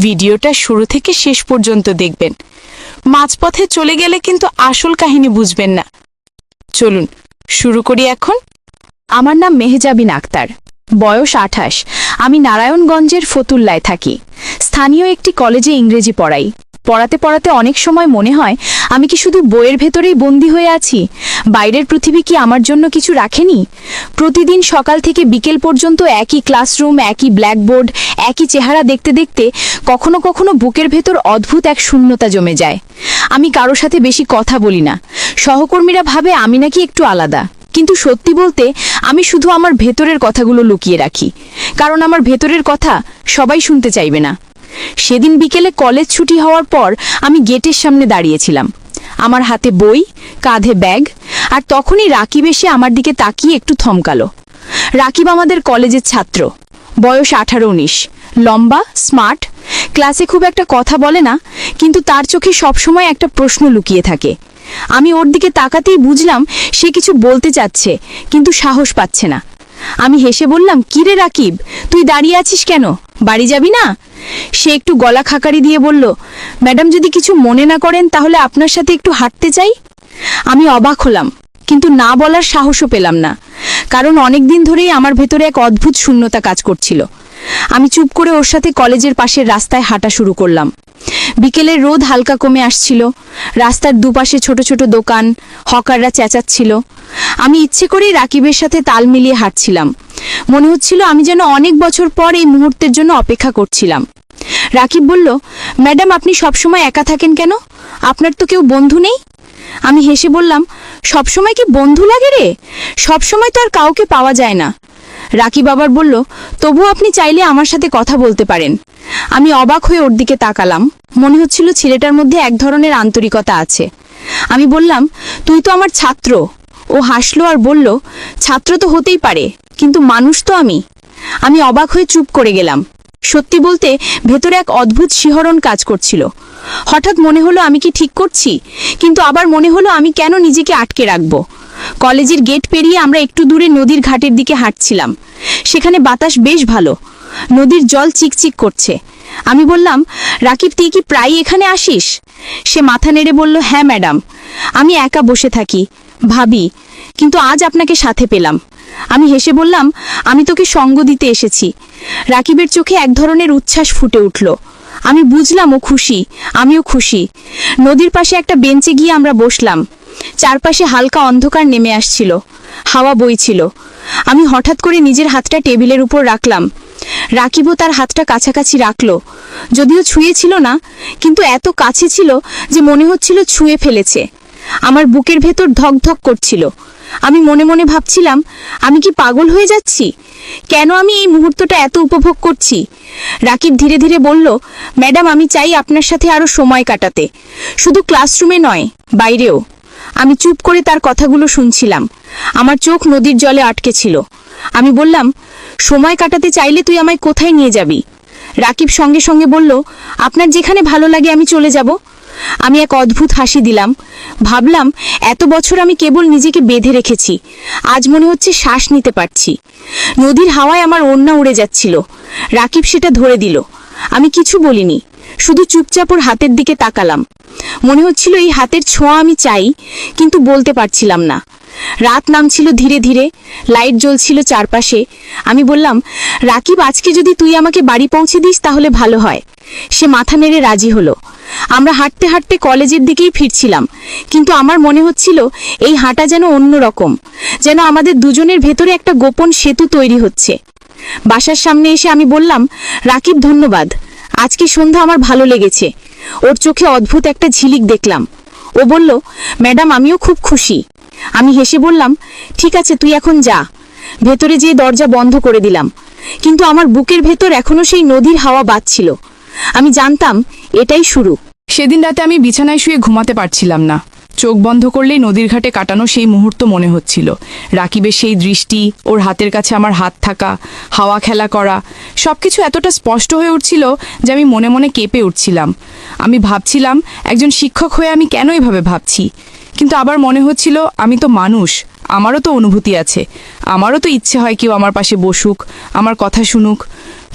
ভিডিওটা শুরু থেকে শেষ পর্যন্ত দেখবেন। মাঝপথে চলে গেলে কিন্তু আসল কাহিনী বুঝবেন না। চলুন শুরু করি এখন। আমার নাম মেহজাবিন আক্তার, বয়স 28। আমি নারায়ণগঞ্জের ফতুল্লায় থাকি। স্থানীয় একটি কলেজে ইংরেজি পড়াই। পড়াতে পড়াতে অনেক সময় মনে হয় আমি কি শুধু বইয়ের ভেতরেই বন্দী হয়ে আছি, বাইরের পৃথিবী কি আমার জন্য কিছু রাখেনি। প্রতিদিন সকাল থেকে বিকেল পর্যন্ত একই ক্লাসরুম, একই ব্ল্যাকবোর্ড, একই চেহারা দেখতে দেখতে কখনো কখনো বুকের ভেতর অদ্ভুত এক শূন্যতা জমে যায়। আমি কারো সাথে বেশি কথা বলি না। সহকর্মীরা ভাবে আমি নাকি একটু আলাদা, কিন্তু সত্যি বলতে আমি শুধু আমার ভেতরের কথাগুলো লুকিয়ে রাখি, কারণ আমার ভেতরের কথা সবাই শুনতে চাইবে না। সেদিন বিকেলে কলেজ ছুটি হওয়ার পর আমি গেটের সামনে দাঁড়িয়েছিলাম, আমার হাতে বই, কাঁধে ব্যাগ, আর তখনই রাকিব এসে আমার দিকে তাকিয়ে একটু থমকালো। রাকিব আমাদের কলেজের ছাত্র, বয়স 18-19, লম্বা, স্মার্ট, ক্লাসে খুব একটা কথা বলে না, কিন্তু তার চোখে সবসময় একটা প্রশ্ন লুকিয়ে থাকে। আমি ওর দিকে তাকাতেই বুঝলাম সে কিছু বলতে চাচ্ছে, কিন্তু সাহস পাচ্ছে না। আমি হেসে বললাম, কিরে রাকিব, তুই দাঁড়িয়ে আছিস কেন, বাড়ি যাবি না? সে একটু গলা খাকারি দিয়ে বলল, ম্যাডাম যদি কিছু মনে না করেন তাহলে আপনার সাথে একটু হাঁটতে চাই। আমি অবাক হলাম, কিন্তু না বলার সাহসও পেলাম না, কারণ অনেক দিন ধরেই আমার ভেতরে এক অদ্ভুত শূন্যতা কাজ করছিল। আমি চুপ করে ওর সাথে কলেজের পাশের রাস্তায় হাঁটা শুরু করলাম। বিকেলের রোদ হালকা কমে আসছিল, রাস্তার দুপাশে ছোট ছোট দোকান, হকাররা চেঁচাচ্ছিল। আমি ইচ্ছে করেই রাকিবের সাথে তাল মিলিয়ে হাঁটছিলাম। মনে হচ্ছিল আমি যেন অনেক বছর পর এই মুহূর্তের জন্য অপেক্ষা করছিলাম। রাকিব বলল, ম্যাডাম আপনি সবসময় একা থাকেন কেন, আপনার তো কেউ বন্ধু নেই? আমি হেসে বললাম, সবসময় কি বন্ধু লাগে রে, সবসময় তো আর কাউকে পাওয়া যায় না। রাকিব আবার বলল, তবু আপনি চাইলে আমার সাথে কথা বলতে পারেন। আমি অবাক হয়ে ওর দিকে তাকালাম, মনে হচ্ছিল ছেলেটার মধ্যে এক ধরনের আন্তরিকতা আছে। আমি বললাম, তুই তো আমার ছাত্র। ও হাসলো আর বলল, ছাত্র তো হতেই পারে, কিন্তু মানুষ তো আমি। আমি অবাক হয়ে চুপ করে গেলাম। সত্যি বলতে ভেতরে এক অদ্ভুত শিহরণ কাজ করছিল। হঠাৎ মনে হলো আমি কি ঠিক করছি, কিন্তু আবার মনে হলো আমি কেন নিজেকে আটকে রাখবো। কলেজের গেট পেরিয়ে আমরা একটু দূরে নদীর ঘাটের দিকে হাঁটছিলাম। সেখানে বাতাস বেশ ভালো, নদীর জল চিকচিক করছে। আমি বললাম, রাকিব তুই কি প্রায় এখানে আসিস? সে মাথা নেড়ে বলল, হ্যাঁ ম্যাডাম, আমি একা বসে থাকি, ভাবি, কিন্তু আজ আপনাকে সাথে পেলাম। আমি হেসে বললাম, আমি তোকে সঙ্গ দিতে এসেছি। রাকিবের চোখে এক ধরনের উচ্ছ্বাস ফুটে উঠল। আমি বুঝলাম ও খুশি, আমিও খুশি। নদীর পাশে একটা বেঞ্চে গিয়ে আমরা বসলাম। চারপাশে হালকা অন্ধকার নেমে আসছিল, হাওয়া বইছিল। আমি হঠাৎ করে নিজের হাতটা টেবিলের উপর রাখলাম। রাকিবও তার হাতটা কাছাকাছি রাখলো, যদিও ছুঁয়েছিল না, কিন্তু এত কাছে ছিল যে মনে হচ্ছিল ছুঁয়ে ফেলেছে। আমার বুকের ভেতর ধকধক করছিল। আমি মনে মনে ভাবছিলাম, আমি কি পাগল হয়ে যাচ্ছি? কেন আমি এই মুহূর্তটা এত উপভোগ করছি? রাকিব ধীরে ধীরে বলল, ম্যাডাম আমি চাই আপনার সাথে আরো সময় কাটাতে, শুধু ক্লাসরুমে নয়, বাইরেও। আমি চুপ করে তার কথাগুলো শুনছিলাম। আমার চোখ নদীর জলে আটকে ছিল। আমি বললাম, সময় কাটাতে চাইলে তুই আমায় কোথায় নিয়ে যাবি? রাকিব সঙ্গে সঙ্গে বলল, আপনার যেখানে ভালো লাগে আমি চলে যাব। আমি এক অদ্ভুত হাসি দিলাম। ভাবলাম, এত বছর আমি কেবল নিজেকে বেঁধে রেখেছি, আজ মনে হচ্ছে শ্বাস নিতে পারছি। নদীর হাওয়ায় আমার ওড়না উড়ে যাচ্ছিল। রাকিব সেটা ধরে দিল। আমি কিছু বলিনি, শুধু চুপচাপ ওর হাতের দিকে তাকালাম। মনে হচ্ছিল এই হাতের ছোঁয়া আমি চাই, কিন্তু বলতে পারছিলাম না। রাত নামছিল ধীরে ধীরে, লাইট জ্বলছিল চারপাশে। আমি বললাম, রাকিব আজকে যদি তুই আমাকে বাড়ি পৌঁছে দিস তাহলে ভালো হয়। সে মাথা নেড়ে রাজি হলো। আমরা হাঁটতে হাঁটতে কলেজের দিকেই ফিরছিলাম, কিন্তু আমার মনে হচ্ছিল এই হাঁটা যেন অন্যরকম, যেন আমাদের দুজনের ভেতরে একটা গোপন সেতু তৈরি হচ্ছে। বাসার সামনে এসে আমি বললাম, রাকিব ধন্যবাদ, আজকে সন্ধ্যা আমার ভালো লেগেছে। ওর চোখে অদ্ভুত একটা ঝিলিক দেখলাম। ও বলল, ম্যাডাম আমিও খুব খুশি। আমি হেসে বললাম, ঠিক আছে তুই এখন যা। ভেতরে যেয়ে দরজা বন্ধ করে দিলাম, কিন্তু আমার বুকের ভেতর এখনো সেই নদীর হাওয়া বাজছিল। আমি জানতাম এটাই শুরু। সেদিন রাতে আমি বিছানায় শুয়ে ঘুমাতে পারছিলাম না। চোখ বন্ধ করলেই নদীর ঘাটে কাটানো সেই মুহূর্ত মনে হচ্ছিল। রাকিবের সেই দৃষ্টি, ওর হাতের কাছে আমার হাত থাকা, হাওয়া খেলা করা, সবকিছু এতটা স্পষ্ট হয়ে উঠছিল যে আমি মনে মনে কেঁপে উঠছিলাম। আমি ভাবছিলাম, একজন শিক্ষক হয়ে আমি কেন এভাবে ভাবছি? কিন্তু আবার মনে হচ্ছিল, আমি তো মানুষ, আমারও তো অনুভূতি আছে, আমারও তো ইচ্ছে হয় কেউ আমার পাশে বসুক, আমার কথা শুনুক।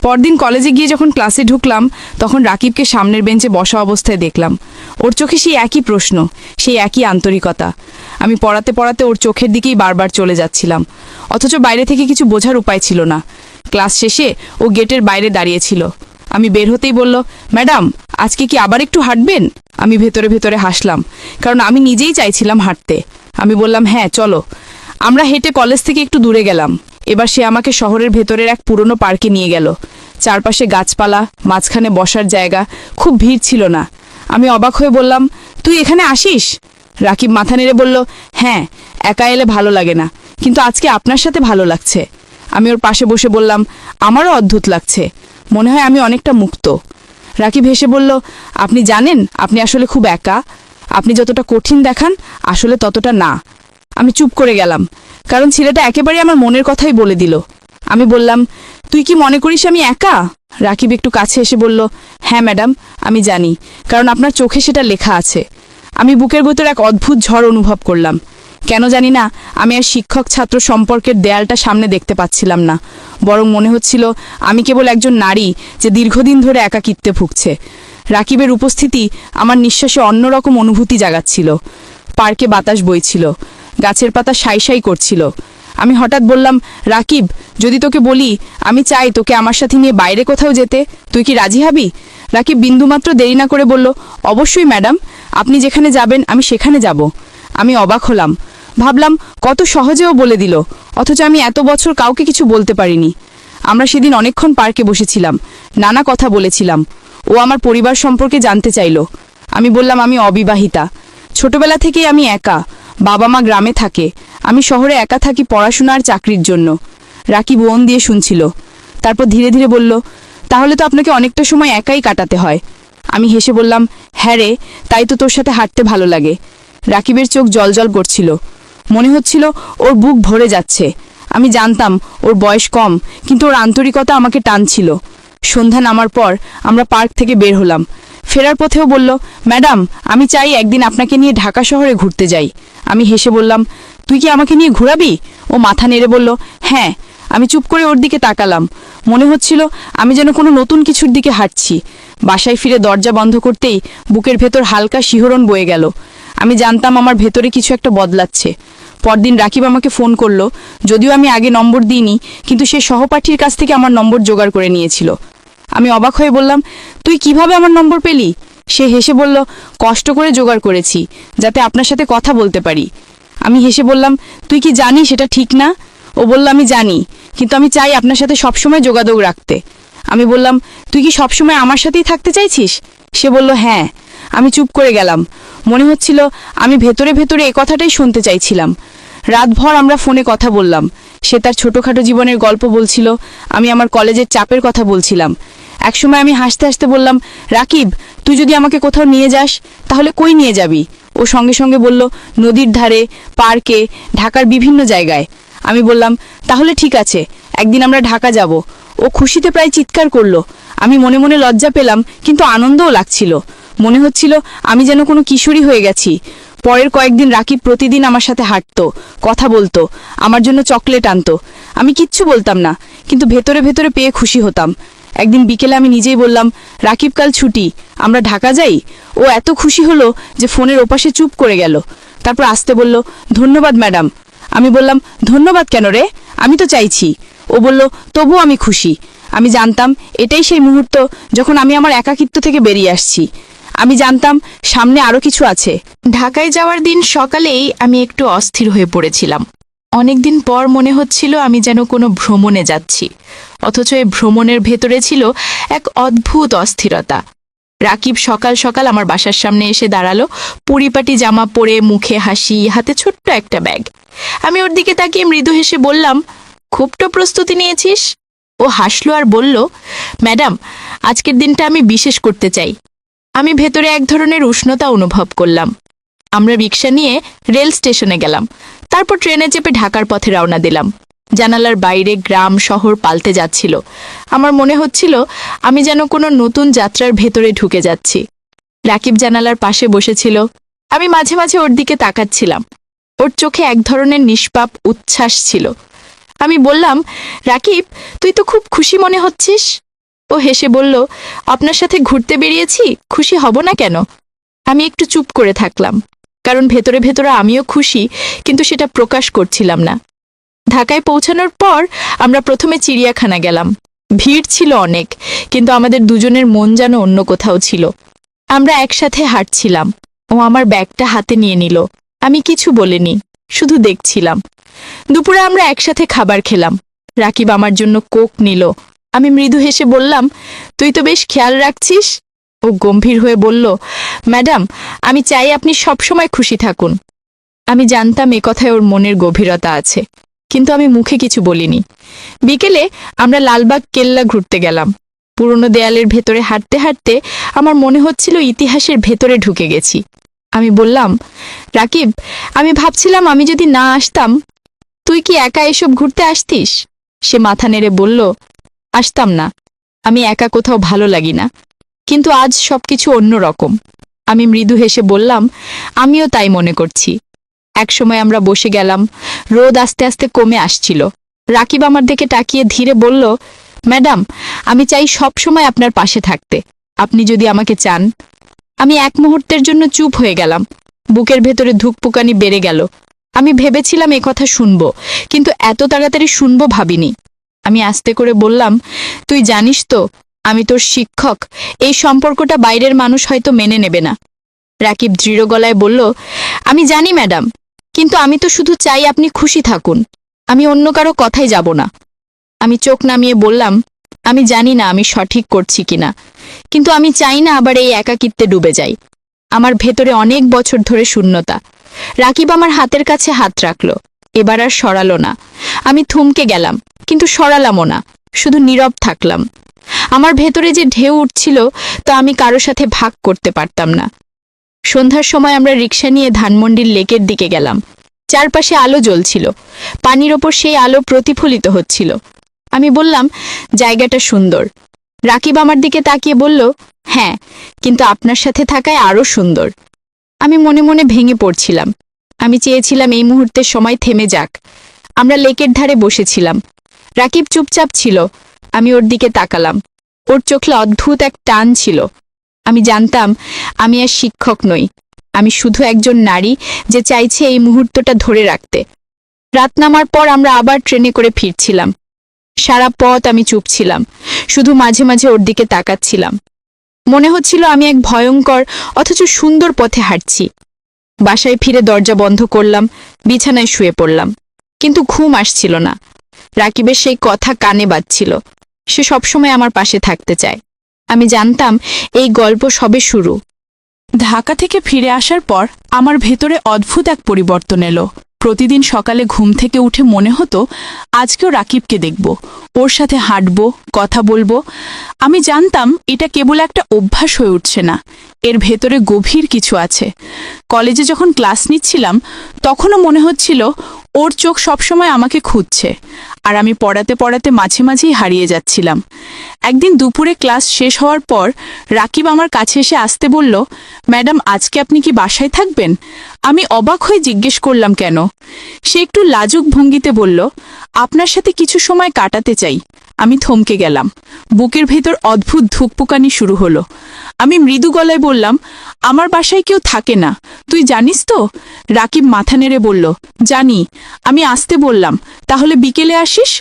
পরদিন কলেজে গিয়ে যখন ক্লাসে ঢুকলাম তখন রাকিবকে সামনের বেঞ্চে বসা অবস্থায় দেখলাম। ওর চোখে সেই একই প্রশ্ন, সেই একই আন্তরিকতা। আমি পড়াতে পড়াতে ওর চোখের দিকেই বারবার চলে যাচ্ছিলাম, অথচ বাইরে থেকে কিছু বোঝার উপায় ছিল না। ক্লাস শেষে ও গেটের বাইরে দাঁড়িয়েছিল। আমি বের হতেই বলল, ম্যাডাম আজকে কি আবার একটু হাঁটবেন? আমি ভেতরে ভেতরে হাসলাম, কারণ আমি নিজেই চাইছিলাম হাঁটতে। আমি বললাম, হ্যাঁ চলো। আমরা হেঁটে কলেজ থেকে একটু দূরে গেলাম। এবার সে আমাকে শহরের ভেতরের এক পুরনো পার্কে নিয়ে গেল। চারপাশে গাছপালা, মাঝখানে বসার জায়গা, খুব ভিড় ছিল না। আমি অবাক হয়ে বললাম, তুই এখানে আসিস? রাকিব মাথা নেড়ে বলল, হ্যাঁ, একা এলে ভালো লাগে না, কিন্তু আজকে আপনার সাথে ভালো লাগছে। আমি ওর পাশে বসে বললাম, আমারও অদ্ভুত লাগছে, মনে হয় আমি অনেকটা মুক্ত। রাকিব হেসে বলল, আপনি জানেন আপনি আসলে খুব একা। আপনি যতটা কঠিন দেখান আসলে ততটা না। আমি চুপ করে গেলাম, কারণ ছেলেটা একেবারে আমার মনের কথাই বলে দিল। আমি বললাম, তুই কি মনে করিস আমি একা? রাকিব একটু কাছে এসে বলল, হ্যাঁ ম্যাডাম, আমি জানি, কারণ আপনার চোখে সেটা লেখা আছে। আমি বুকের ভেতর এক অদ্ভুত ঝড় অনুভব করলাম। কেন জানি না, আমি আর শিক্ষক ছাত্র সম্পর্কের দেয়ালটা সামনে দেখতে পাচ্ছিলাম না, বরং মনে হচ্ছিল আমি কেবল একজন নারী যে দীর্ঘদিন ধরে একাকিত্বে ভুগছে। রাকিবের উপস্থিতি আমার নিঃশ্বাসে অন্যরকম অনুভূতি জাগাচ্ছিল। পার্কে বাতাস বইছিল, গাছের পাতা সাই সাই করছিল। আমি হঠাৎ বললাম, রাকিব, যদি তোকে বলি আমি চাই তোকে আমার সাথে নিয়ে বাইরে কোথাও যেতে, তুই কি রাজি হবি? রাকিব বিন্দুমাত্র দেরি না করে বলল, অবশ্যই ম্যাডাম, আপনি যেখানে যাবেন আমি সেখানে যাব। আমি অবাক হলাম, ভাবলাম কত সহজেও বলে দিল, অথচ আমি এত বছর কাউকে কিছু বলতে পারিনি। আমরা সেদিন অনেকক্ষণ পার্কে বসেছিলাম, নানা কথা বলেছিলাম। ও আমার পরিবার সম্পর্কে জানতে চাইল। আমি বললাম, আমি অবিবাহিতা, ছোটবেলা থেকেই আমি একা, বাবা মা গ্রামে থাকে, আমি শহরে একা থাকি পড়াশোনা আর চাকরির জন্য। রাকিব মন দিয়ে শুনছিল, তারপর ধীরে ধীরে বলল, তাহলে তো আপনাকে অনেকটা সময় একাই কাটাতে হয়। আমি হেসে বললাম, হ্যাঁ রে, তাই তো তোর সাথে হাঁটতে ভালো লাগে। রাকিবের চোখ জলজল করছিল, মনে হচ্ছিল ওর বুক ভরে যাচ্ছে। আমি জানতাম ওর বয়স কম, কিন্তু ওর আন্তরিকতা আমাকে টানছিল। সন্ধ্যা নামার পর আমরা পার্ক থেকে বের হলাম। ফেরার পথেও বলল, ম্যাডাম, আমি চাই একদিন আপনাকে নিয়ে ঢাকা শহরে ঘুরতে যাই। আমি হেসে বললাম, তুই কি আমাকে নিয়ে ঘোরাবি? ও মাথা নেড়ে বলল, হ্যাঁ। আমি চুপ করে ওর দিকে তাকালাম, মনে হচ্ছিল আমি যেন কোনো নতুন কিছুর দিকে হাঁটছি। বাসায় ফিরে দরজা বন্ধ করতেই বুকের ভেতর হালকা শিহরণ বয়ে গেল। আমি জানতাম আমার ভেতরে কিছু একটা বদলাচ্ছে। পরদিন রাকিব আমাকে ফোন করলো, যদিও আমি আগে নম্বর দিইনি, কিন্তু সে সহপাঠীর কাছ থেকে আমার নম্বর জোগাড় করে নিয়েছিল। আমি অবাক হয়ে বললাম, তুই কিভাবে আমার নম্বর পেলি? সে হেসে বলল, কষ্ট করে জোগাড় করেছি, যাতে আপনার সাথে কথা বলতে পারি। আমি হেসে বললাম, তুই কি জানিস সেটা ঠিক না? ও বলল, আমি জানি, কিন্তু আমি চাই আপনার সাথে সবসময় যোগাযোগ রাখতে। আমি বললাম, তুই কি সবসময় আমার সাথেই থাকতে চাইছিস? সে বলল, হ্যাঁ। আমি চুপ করে গেলাম, মনে হচ্ছিল আমি ভেতরে ভেতরে এ কথাটাই শুনতে চাইছিলাম। রাতভর আমরা ফোনে কথা বললাম। সে তার ছোটোখাটো জীবনের গল্প বলছিল, আমি আমার কলেজের চাপের কথা বলছিলাম। একসময় আমি হাসতে হাসতে বললাম, রাকিব, তুই যদি আমাকে কোথাও নিয়ে যাস তাহলে কই নিয়ে যাবি? ও সঙ্গে সঙ্গে বলল, নদীর ধারে, পার্কে, ঢাকার বিভিন্ন জায়গায়। আমি বললাম, তাহলে ঠিক আছে, একদিন আমরা ঢাকা যাব। ও খুশিতে প্রায় চিৎকার করলো। আমি মনে মনে লজ্জা পেলাম, কিন্তু আনন্দও লাগছিল। মনে হচ্ছিল আমি যেন কোনো কিশোরী হয়ে গেছি। পরের কয়েকদিন রাকিব প্রতিদিন আমার সাথে হাঁটতো, কথা বলতো, আমার জন্য চকলেট আনতো। আমি কিচ্ছু বলতাম না, কিন্তু ভেতরে ভেতরে পেয়ে খুশি হতাম। একদিন বিকেলে আমি নিজেই বললাম, রাকিব, কাল ছুটি, আমরা ঢাকা যাই। ও এত খুশি হলো যে ফোনের ওপাশে চুপ করে গেল। তারপর আসতে বলল, ধন্যবাদ ম্যাডাম। আমি বললাম, ধন্যবাদ কেন রে, আমি তো চাইছি। ও বলল, তবু আমি খুশি। আমি জানতাম এটাই সেই মুহূর্ত যখন আমি আমার একাকিত্ব থেকে বেরিয়ে আসছি। আমি জানতাম সামনে আরও কিছু আছে। ঢাকায় যাওয়ার দিন সকালেই আমি একটু অস্থির হয়ে পড়েছিলাম। অনেকদিন পর মনে হচ্ছিল আমি যেন কোনো ভ্রমণে যাচ্ছি, অথচ এই ভ্রমণের ভেতরে ছিল এক অদ্ভুত অস্থিরতা। রাকিব সকাল সকাল আমার বাসার সামনে এসে দাঁড়ালো, পরিপাটি জামা পরে, মুখে হাসি, হাতে ছোট্ট একটা ব্যাগ। আমি ওর দিকে তাকিয়ে মৃদু হেসে বললাম, খুব তো প্রস্তুতি নিয়েছিস? ও হাসলো আর বলল, ম্যাডাম, আজকের দিনটা আমি বিশেষ করতে চাই। আমি ভেতরে এক ধরনের উষ্ণতা অনুভব করলাম। আমরা রিক্সা নিয়ে রেল স্টেশনে গেলাম, তারপর ট্রেনে চেপে ঢাকার পথে রওনা দিলাম। জানালার বাইরে গ্রাম শহর পাল্টে যাচ্ছিল। আমার মনে হচ্ছিল আমি যেন কোনো নতুন যাত্রার ভেতরে ঢুকে যাচ্ছি। রাকিব জানালার পাশে বসেছিল, আমি মাঝে মাঝে ওর দিকে তাকাচ্ছিলাম। ওর চোখে এক ধরনের নিষ্পাপ উচ্ছ্বাস ছিল। আমি বললাম, রাকিব, তুই তো খুব খুশি মনে হচ্ছিস। ও হেসে বলল, আপনার সাথে ঘুরতে বেরিয়েছি, খুশি হব না কেন? আমি একটু চুপ করে থাকলাম, কারণ ভেতরে ভেতরে আমিও খুশি, কিন্তু সেটা প্রকাশ করছিলাম না। ঢাকায় পৌঁছানোর পর আমরা প্রথমে চিড়িয়াখানা গেলাম। ভিড় ছিল অনেক, কিন্তু আমাদের দুজনের মন যেন অন্য কোথাও ছিল। আমরা একসাথে হাঁটছিলাম, ও আমার ব্যাগটা হাতে নিয়ে নিল। আমি কিছু বলিনি, শুধু দেখছিলাম। দুপুরে আমরা একসাথে খাবার খেলাম। রাকিব আমার জন্য কোক নিল। আমি মৃদু হেসে বললাম, তুই তো বেশ খেয়াল রাখছিস। ও গম্ভীর হয়ে বলল, ম্যাডাম, আমি চাই আপনি সবসময় খুশি থাকুন। আমি জানতাম এ কথায় ওর মনের গভীরতা আছে, কিন্তু আমি মুখে কিছু বলিনি। বিকেলে আমরা লালবাগ কেল্লা ঘুরতে গেলাম। পুরনো দেয়ালের ভেতরে হাঁটতে হাঁটতে আমার মনে হচ্ছিল ইতিহাসের ভেতরে ঢুকে গেছি। আমি বললাম, রাকিব, আমি ভাবছিলাম আমি যদি না আসতাম, তুই কি একা এসব ঘুরতে আসতিস? সে মাথা নেড়ে বলল, আসতাম না। আমি একা কোথাও ভালো লাগি না, কিন্তু আজ সবকিছু অন্য রকম। আমি মৃদু হেসে বললাম, আমিও তাই মনে করছি। একসময় আমরা বসে গেলাম। রোদ আস্তে আস্তে কমে আসছিল। রাকিব আমার দিকে তাকিয়ে ধীরে বলল, ম্যাডাম, আমি চাই সব সময় আপনার পাশে থাকতে, আপনি যদি আমাকে চান। আমি এক মুহূর্তের জন্য চুপ হয়ে গেলাম। বুকের ভেতরে ধুকপুকানি বেড়ে গেল। আমি ভেবেছিলাম এ কথা শুনব, কিন্তু এত তাড়াতাড়ি শুনব ভাবিনি। আমি আস্তে করে বললাম, তুই জানিস তো, আমি তোর শিক্ষক। এই সম্পর্কটা বাইরের মানুষ হয়তো মেনে নেবে না। রাকিব দৃঢ় গলায় বলল, আমি জানি ম্যাডাম, কিন্তু আমি তো শুধু চাই আপনি খুশি থাকুন। আমি অন্য কারো কথাই যাব না। আমি চোখ নামিয়ে বললাম, আমি জানি না আমি সঠিক করছি কিনা, কিন্তু আমি চাই না আবার এই একাকিত্বে ডুবে যাই। আমার ভেতরে অনেক বছর ধরে শূন্যতা। রাকিব আমার হাতের কাছে হাত রাখল, এবার আর সরালো না। আমি থমকে গেলাম, কিন্তু সরালামও না, শুধু নীরব থাকলাম। আমার ভেতরে যে ঢেউ উঠছিল তা আমি কারো সাথে ভাগ করতে পারতাম না। সন্ধ্যার সময় আমরা রিকশা নিয়ে ধানমন্ডির লেকের দিকে গেলাম। চারপাশে আলো জ্বলছিল, পানির ওপর সেই আলো প্রতিফলিত হচ্ছিল। আমি বললাম, জায়গাটা সুন্দর। রাকিব আমার দিকে তাকিয়ে বলল, হ্যাঁ, কিন্তু আপনার সাথে থাকায় আরও সুন্দর। আমি মনে মনে ভেঙে পড়ছিলাম। আমি চেয়েছিলাম এই মুহূর্তের সময় থেমে যাক। আমরা লেকের ধারে বসেছিলাম। রাকিব চুপচাপ ছিল। আমি ওর দিকে তাকালাম। ওর চোখে অদ্ভুত এক টান ছিল। আমি জানতাম আমি আর শিক্ষক নই, আমি শুধু একজন নারী যে চাইছে এই মুহূর্তটা ধরে রাখতে। রাত নামার পর আমরা আবার ট্রেনে করে ফিরছিলাম। সারা পথ আমি চুপ ছিলাম, শুধু মাঝে মাঝে ওর দিকে তাকাচ্ছিলাম। মনে হচ্ছিল আমি এক ভয়ঙ্কর অথচ সুন্দর পথে হাঁটছি। বাসায় ফিরে দরজা বন্ধ করলাম, বিছানায় শুয়ে পড়লাম, কিন্তু ঘুম আসছিল না। রাকিবের সেই কথা কানে বাজছিল, সে সবসময় আমার পাশে থাকতে চায়। আমি জানতাম এই গল্প সবে শুরু। ঢাকা থেকে ফিরে আসার পর আমার ভেতরে অদ্ভুত এক পরিবর্তন এলো। প্রতিদিন সকালে ঘুম থেকে উঠে মনে হতো আজকেও রাকিবকে দেখব, ওর সাথে হাঁটব, কথা বলবো। আমি জানতাম এটা কেবল একটা অভ্যাস হয়ে উঠছে না, এর ভেতরে গভীর কিছু আছে। কলেজে যখন ক্লাস নিচ্ছিলাম তখনও মনে হচ্ছিল ওর চোখ সবসময় আমাকে খুঁজছে, আর আমি পড়াতে পড়াতে মাঝে মাঝেই হারিয়ে যাচ্ছিলাম। একদিন দুপুরে ক্লাস শেষ হওয়ার পর রাকিব আমার কাছে এসে আসতে বলল, ম্যাডাম, আজকে আপনি কি বাসায় থাকবেন? আমি অবাক হয়ে জিজ্ঞেস করলাম কেন। সে একটু লাজুক ভঙ্গিতে বলল, আপনার সাথে কিছু সময় কাটাতে চাই। আমি থমকে গেলাম, বুকের ভেতর অদ্ভুত ধুকপুকানি শুরু হলো। আমি মৃদু গলায় বললাম, আমার বাসায় কেউ থাকে না, তুই জানিস তো? রাকিব মাথা নেড়ে বলল, জানি। আমি আসতে বললাম, তাহলে বিকেলে আসিস?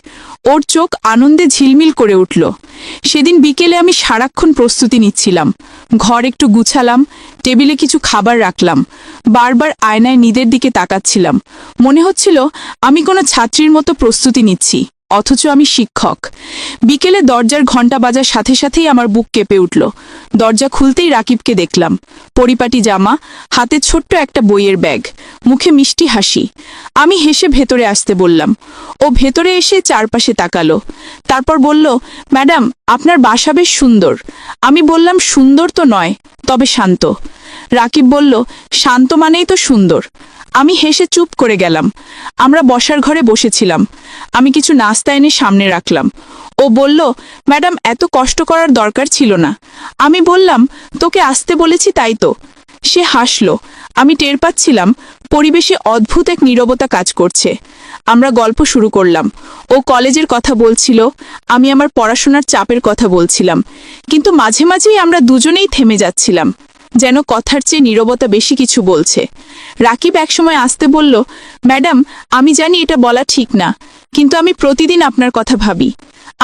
ওর চোখ আনন্দে ঝিলমিল করে উঠল। সেদিন বিকেলে আমি সারাক্ষণ প্রস্তুতি নিচ্ছিলাম। ঘর একটু গুছালাম, টেবিলে কিছু খাবার রাখলাম, বারবার আয়নায় নিজের দিকে তাকাচ্ছিলাম। মনে হচ্ছিল আমি কোনো ছাত্রীর মতো প্রস্তুতি নিচ্ছি, অথচ আমি শিক্ষক। বিকেলে দরজার ঘণ্টা বাজার সাথে সাথেই আমার বুক কেঁপে উঠল। দরজা খুলতেই রাকিবকে দেখলাম, পরিপাটি জামা, হাতে ছোট্ট একটা বইয়ের ব্যাগ, মুখে মিষ্টি হাসি। আমি হেসে ভেতরে আসতে বললাম। ও ভেতরে এসে চারপাশে তাকালো, তারপর বলল, ম্যাডাম, আপনার বাসা বেশ সুন্দর। আমি বললাম, সুন্দর তো নয়, তবে শান্ত। রাকিব বলল, শান্ত মানেই তো সুন্দর। আমি হেসে চুপ করে গেলাম। আমরা বসার ঘরে বসেছিলাম। আমি কিছু নাস্তা এনে সামনে রাখলাম। ও বলল, ম্যাডাম, এত কষ্ট করার দরকার ছিল না। আমি বললাম, তোকে আসতে বলেছি তাই তো। সে হাসল, আমি টের পাচ্ছিলাম পরিবেশে অদ্ভুত এক নীরবতা কাজ করছে। আমরা গল্প শুরু করলাম। ও কলেজের কথা বলছিল, আমি আমার পড়াশোনার চাপের কথা বলছিলাম। কিন্তু মাঝে মাঝেই আমরা দুজনেই থেমে যাচ্ছিলাম, যেন কথার চেয়ে নীরবতা বেশি কিছু বলছে। রাকিব একসময় আসতে বলল, ম্যাডাম, আমি জানি এটা বলা ঠিক না, কিন্তু আমি প্রতিদিন আপনার কথা ভাবি।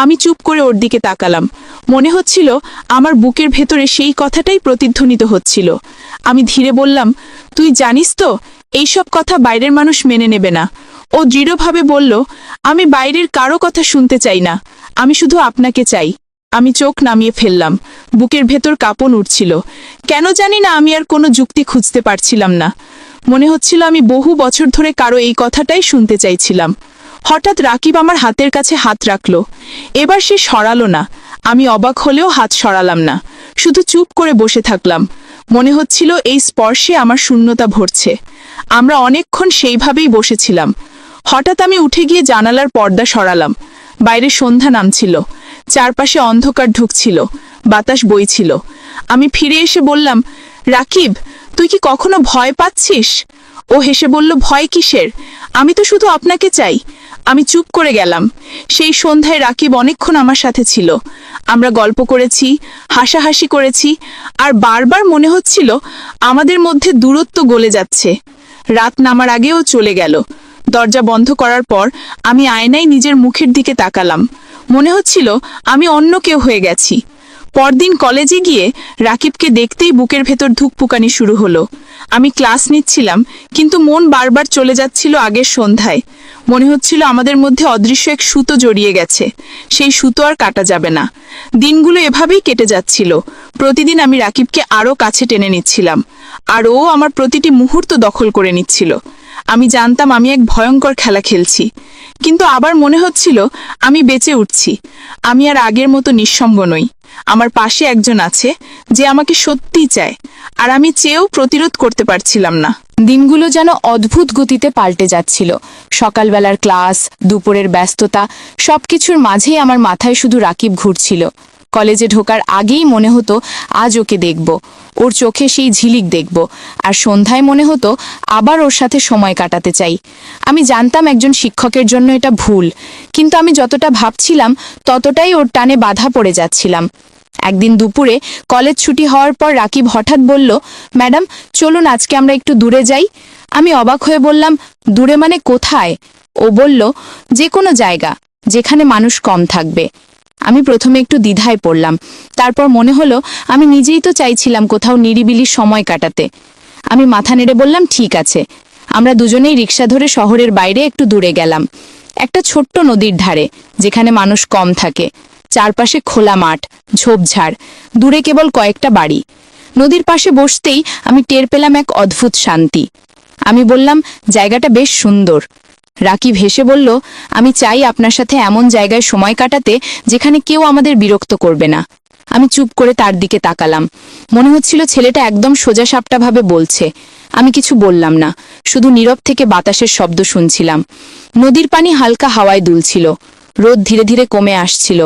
আমি চুপ করে ওর দিকে তাকালাম। মনে হচ্ছিল আমার বুকের ভেতরে সেই কথাটাই প্রতিধ্বনিত হচ্ছিল। আমি ধীরে বললাম, তুই জানিস তো এইসব কথা বাইরের মানুষ মেনে নেবে না। ও দৃঢ়ভাবে বলল, আমি বাইরের কারো কথা শুনতে চাই না, আমি শুধু আপনাকে চাই। আমি চোখ নামিয়ে ফেললাম। বুকের ভেতর কাঁপন উঠছিল। কেন জানি না আমি আর কোনো যুক্তি খুঁজতে পারছিলাম না। মনে হচ্ছিল আমি বহু বছর ধরে কারো এই কথাটাই শুনতে চাইছিলাম। হঠাৎ রাকিব আমার হাতের কাছে হাত রাখল। এবার সে সরালো না। আমি অবাক হলেও হাত সরালাম না, শুধু চুপ করে বসে থাকলাম। মনে হচ্ছিল এই স্পর্শে আমার শূন্যতা ভরছে। আমরা অনেকক্ষণ সেইভাবেই বসেছিলাম। হঠাৎ আমি উঠে গিয়ে জানালার পর্দা সরালাম। বাইরে সন্ধ্যা নামছিল, চারপাশে অন্ধকার ঢুকছিল, বাতাস বইছিল। আমি ফিরে এসে বললাম, রাকিব, তুই কি কখনো ভয় পাচ্ছিস? ও হেসে বলল, ভয় কিসের? আমি তো শুধু আপনাকে চাই। আমি চুপ করে গেলাম। সেই সন্ধ্যায় রাকিব অনেকক্ষণ আমার সাথে ছিল। আমরা গল্প করেছি, হাসাহাসি করেছি, আর বারবার মনে হচ্ছিল আমাদের মধ্যে দূরত্ব গলে যাচ্ছে। রাত নামার আগেও চলে গেল। দরজা বন্ধ করার পর আমি আয়নায় নিজের মুখের দিকে তাকালাম। মনে হচ্ছিল আমি অন্য কেউ হয়ে গেছি। পরদিন কলেজে গিয়ে রাকিবকে দেখতেই বুকের ভেতর ধুকপুকানি শুরু হলো। আমি ক্লাস নিচ্ছিলাম, কিন্তু মন বারবার চলে যাচ্ছিল আগের সন্ধ্যায়। মনে হচ্ছিল আমাদের মধ্যে অদৃশ্য এক সুতো জড়িয়ে গেছে, সেই সুতো আর কাটা যাবে না। দিনগুলো এভাবেই কেটে যাচ্ছিল। প্রতিদিন আমি রাকিবকে আরও কাছে টেনে নিচ্ছিলাম, আর ও আমার প্রতিটি মুহূর্ত দখল করে নিচ্ছিল। আমি জানতাম আমি এক ভয়ঙ্কর খেলা খেলছি, কিন্তু আবার মনে হচ্ছিল আমি বেঁচে উঠছি। আমি আর আগের মতো নিঃসঙ্গ নই। আমার পাশে একজন আছে যে আমাকে সত্যিই চায়, আর আমি চেয়েও প্রতিরোধ করতে পারছিলাম না। দিনগুলো যেন অদ্ভুত গতিতে পাল্টে যাচ্ছিল। সকালবেলার ক্লাস, দুপুরের ব্যস্ততা, সবকিছুর মাঝেই আমার মাথায় শুধু রাকিব ঘুরছিল। কলেজে ঢোকার আগেই মনে হতো আজ ওকে দেখব, ওর চোখে সেই ঝিলিক দেখব, আর সন্ধ্যায় মনে হতো আবার ওর সাথে সময় কাটাতে চাই। আমি জানতাম একজন শিক্ষকের জন্য এটা ভুল, কিন্তু আমি যতটা ভাবছিলাম ততটাই ওর টানে বাধা পড়ে যাচ্ছিলাম। একদিন দুপুরে কলেজ ছুটি হওয়ার পর রাকিব হঠাৎ বলল, ম্যাডাম, চলুন আজকে আমরা একটু দূরে যাই। আমি অবাক হয়ে বললাম, দূরে মানে কোথায়? ও বলল, যে কোনো জায়গা যেখানে মানুষ কম থাকবে। আমি প্রথমে একটু দ্বিধায় পড়লাম, তারপর মনে হলো আমি নিজেই তো চাইছিলাম কোথাও নিরিবিলি সময় কাটাতে। আমি মাথা নেড়ে বললাম, ঠিক আছে। আমরা দুজনেই রিক্সা ধরে শহরের বাইরে একটু দূরে গেলাম, একটা ছোট্ট নদীর ধারে, যেখানে মানুষ কম থাকে। চারপাশে খোলা মাঠ, ঝোপঝাড়, দূরে কেবল কয়েকটা বাড়ি। নদীর পাশে বসতেই আমি টের পেলাম এক অদ্ভুত শান্তি। আমি বললাম, জায়গাটা বেশ সুন্দর। রাকিব হেসে বলল, আমি চাই আপনার সাথে এমন জায়গায় সময় কাটাতে যেখানে কেউ আমাদের বিরক্ত করবে না। আমি চুপ করে তার দিকে তাকালাম। মনে হচ্ছিল ছেলেটা একদম সোজাসাপটাভাবে বলছে। আমি কিছু বললাম না, শুধু নীরব থেকে বাতাসের শব্দ শুনছিলাম। নদীর পানি হালকা হাওয়ায় দুলছিল, রোদ ধীরে ধীরে কমে আসছিল।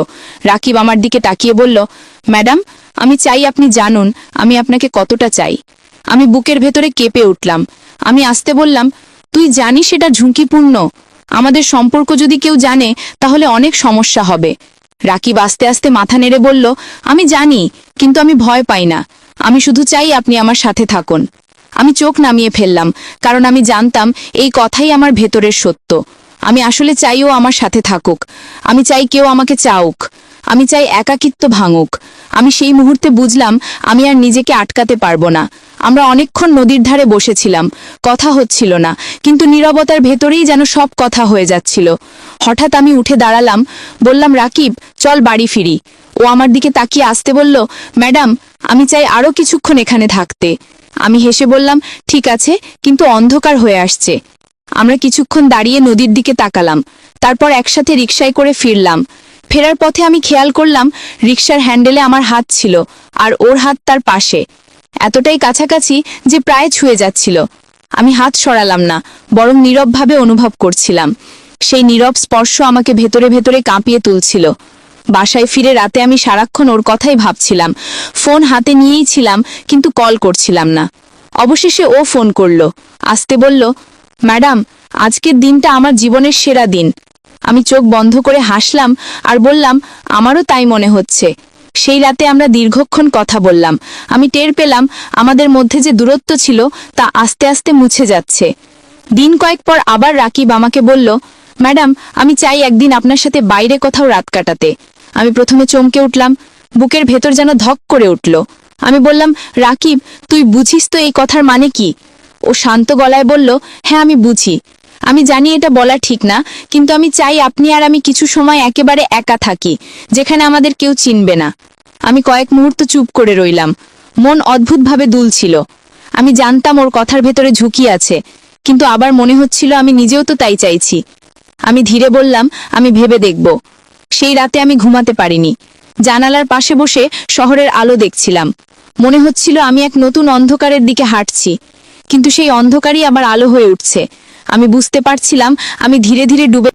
রাকিব আমার দিকে তাকিয়ে বলল, ম্যাডাম, আমি চাই আপনি জানুন আমি আপনাকে কতটা চাই। আমি বুকের ভেতরে কেঁপে উঠলাম। আমি আস্তে বললাম, তুই জানিস এটা ঝুঁকিপূর্ণ। আমাদের সম্পর্ক যদি কেউ জানে তাহলে অনেক সমস্যা হবে। রাকিব আস্তে আস্তে মাথা নেড়ে বলল, আমি জানি, কিন্তু আমি ভয় পাই না। আমি শুধু চাই আপনি আমার সাথে থাকুন। আমি চোখ নামিয়ে ফেললাম, কারণ আমি জানতাম এই কথাই আমার ভেতরের সত্য। আমি আসলে চাই ও আমার সাথে থাকুক। আমি চাই কেউ আমাকে চাউক। আমি চাই একাকিত্ব ভাঙুক। আমি সেই মুহূর্তে বুঝলাম আমি আর নিজেকে আটকাতে পারবো না। আমরা অনেকক্ষণ নদীর ধারে বসেছিলাম, কথা হচ্ছিল না, কিন্তু নীরবতার ভেতরেই যেন সব কথা হয়ে যাচ্ছিল। হঠাৎ আমি উঠে দাঁড়ালাম, বললাম, রাকিব, চল বাড়ি ফিরি। ও আমার দিকে তাকিয়ে আসতে বলল, ম্যাডাম, আমি চাই আরও কিছুক্ষণ এখানে থাকতে। আমি হেসে বললাম, ঠিক আছে, কিন্তু অন্ধকার হয়ে আসছে। আমরা কিছুক্ষণ দাঁড়িয়ে নদীর দিকে তাকালাম, তারপর একসাথে রিকশায় করে ফিরলাম। ফেরার পথে আমি খেয়াল করলাম রিকশার হ্যান্ডেলে আমার হাত ছিল, আর ওর হাত তার পাশে, এতটাই কাছাকাছি যে প্রায় ছুঁয়ে যাচ্ছিল। আমি হাত সরালাম না, বরং নীরবভাবে অনুভব করছিলাম। সেই নীরব স্পর্শ আমাকে ভেতরে ভেতরে কাঁপিয়ে তুলছিল। বাসায় ফিরে রাতে আমি সারাক্ষণ ওর কথাই ভাবছিলাম। ফোন হাতে নিয়েই ছিলাম, কিন্তু কল করছিলাম না। অবশেষে ও ফোন করলো, আসতে বলল, ম্যাডাম, আজকের দিনটা আমার জীবনের সেরা দিন। আমি চোখ বন্ধ করে হাসলাম আর বললাম, আমারও তাই মনে হচ্ছে। সেই রাতে আমরা দীর্ঘক্ষণ কথা বললাম। আমি টের পেলাম আমাদের মধ্যে যে দূরত্ব ছিল তা আস্তে আস্তে মুছে যাচ্ছে। দিন কয়েক পর আবার রাকিব আমাকে বলল, ম্যাডাম, আমি চাই একদিন আপনার সাথে বাইরে কোথাও রাত কাটাতে। আমি প্রথমে চমকে উঠলাম, বুকের ভেতর যেন ধক করে উঠল। আমি বললাম, রাকিব, তুই বুঝিস তো এই কথার মানে কি? ও শান্ত গলায় বলল, হ্যাঁ, আমি বুঝি। আমি জানি এটা বলা ঠিক না, কিন্তু আমি চাই আপনি আর আমি কিছু সময় একেবারে একা থাকি, যেখানে আমাদের কেউ চিনবে না। আমি কয়েক মুহূর্ত চুপ করে রইলাম। মন অদ্ভুতভাবে দুলছিল। আমি জানতাম ওর কথার ভেতরে ঝুঁকি আছে, কিন্তু আবার মনে হচ্ছিল আমি নিজেও তো তাই চাইছি। আমি ধীরে বললাম, আমি ভেবে দেখব। সেই রাতে আমি ঘুমাতে পারিনি। জানালার পাশে বসে শহরের আলো দেখছিলাম। মনে হচ্ছিল আমি এক নতুন অন্ধকারের দিকে হাঁটছি, কিন্তু সেই অন্ধকারই আবার আলো হয়ে উঠছে। আমি বুঝতে পারছিলাম আমি ধীরে ধীরে ডুবে